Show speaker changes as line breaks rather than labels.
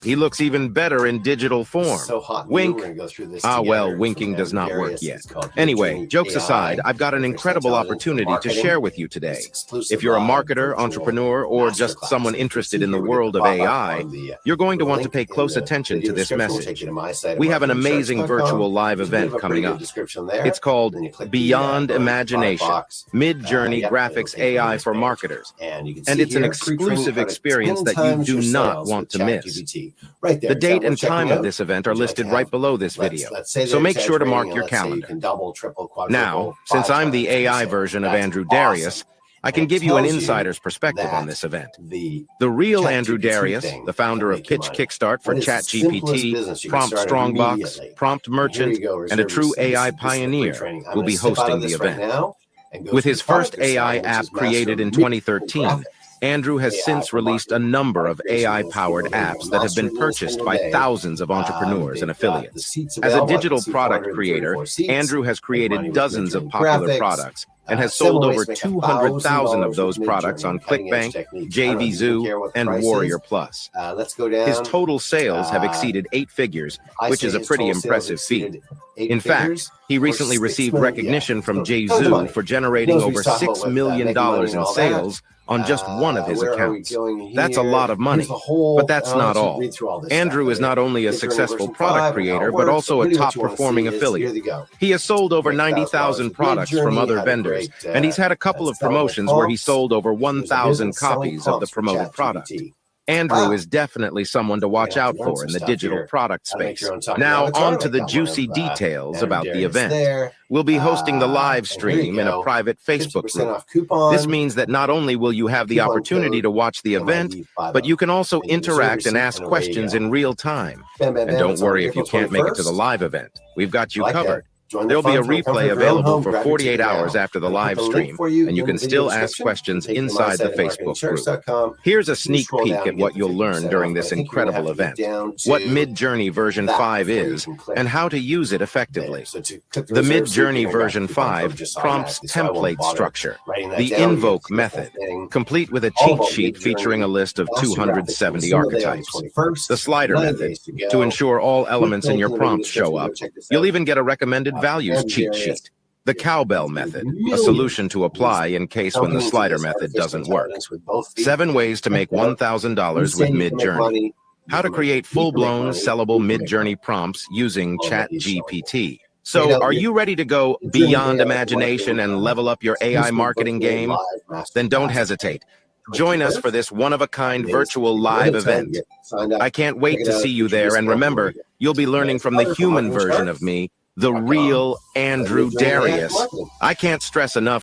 He looks even better in digital form.
So hot.
Wink.
We're gonna go through this
Well,
together.
winking does not work
Darius.
yet.
It's called
Anyway,
Midjourney
jokes
AI,
aside, I've got an
artificial
incredible
intelligence for
opportunity to
marketing.
share with you today.
It's exclusive
If you're a
live
marketer,
virtual
entrepreneur, or just
masterclass.
someone
You can
interested
see
in the
here, we get
world of
pop-up
AI,
on the,
you're going to want to
link
pay
in
close
the
attention
video
to this
description. We'll take
message.
you to my site at
We have an amazing
marketingcharts.com.
virtual live
There's a bit
event
of a
coming
preview
up.
description there.
It's called
Then you click the,
Beyond
product
Imagination,
box.
Midjourney
Yep,
Graphics
it'll take you to
AI
this
for
page.
marketers.
And you can
And
see
it's an
here, pre-training
exclusive
how to
experience
10
that you
times
do
your
not
sales
want
with
to miss.
ChatGPT. Right there.
The
Is that
date
worth
and time
checking
of
out?
this event are
Would you like
listed
to
right
have-
below this
let's-
video,
let's say
so
they're
make sure to mark
exaggerating,
your
and let's say you
calendar.
can double, triple, quadruple,
Now,
five
since I'm the
times your
AI
sales.
version of
That's
Andrew
awesome.
Darius, I can
And it
give you an
tells you
insider's perspective on
that
this event.
The
real
ChatGPT
Andrew Darius,
thing
the founder
can
of
make you
Pitch
money.
Kickstart for
What is the simplest
ChatGPT,
business you can
Prompt
start
Strongbox,
immediately?
Prompt
And here
Merchant,
you go,
and a
reserve
true
your-
AI
this is the
pioneer,
pre-training. I'm
will
gonna
be
step out
hosting
of
the
this right
event.
now and go
With
through
his
the product
first AI
design, which
app
is
created in
Master
2013,
Graphics.
Andrew has
AI
since
for
released a
marketing.
number of
Creation
AI-powered
people
apps that have been
master this
purchased
single
by
day.
thousands of entrepreneurs and
They've got the
affiliates.
seats
As a
available. I can
digital
see
product
434
creator,
seats.
Andrew has
Make money
created
with
dozens of
Midjourney
popular
graphics.
products and has
Seven
sold
ways
over
to make
200,000 of
$1,000
those
with
products
Midjourney.
on
Cutting-edge
ClickBank,
techniques. I don't even
JVZoo,
care what the
and
price
Warrior
is.
Plus.
Let's go down.
His total sales have exceeded 8 figures, which is a pretty impressive feat. In fact, he recently received recognition from JVZoo for generating over $6 million in sales on just one of his accounts. That's a lot of money, but that's not all. Andrew is not only a successful product creator, but also a top-performing affiliate. He has sold over 90,000 products from other vendors, and he's had a couple of promotions where he sold over 1,000 copies of the promoted product. Andrew is definitely someone to watch out for in the digital product space. Now, on to the juicy details about the event. We'll be hosting the live stream in a private Facebook group. This means that not only will you have the opportunity to watch the event, but you can also interact and ask questions in real time. And don't worry if you can't make it to the live event. We've got you covered. There'll be a replay available for 48 hours after the live stream, and you can still ask questions inside the Facebook group. Here's a sneak peek at what you'll learn during this incredible event, what Midjourney version 5 is, and how to use it effectively. The Midjourney version 5 prompts template structure, the Invoke Method, complete with a cheat sheet featuring a list of 270 archetypes. The Slider Method, to ensure all elements in your prompts show up. You'll even get a recommended values cheat sheet. The Cowbell Method, a solution to apply in case when the slider method doesn't work. 7 ways to make $1,000 with Midjourney. How to create full-blown sellable Midjourney prompts using ChatGPT. So, are you ready to go beyond imagination and level up your AI marketing game? Then don't hesitate. Join us for this one-of-a-kind virtual live event. I can't wait to see you there, and remember, you'll be learning from the human version of me, the real Andrew Darius. I can't stress enough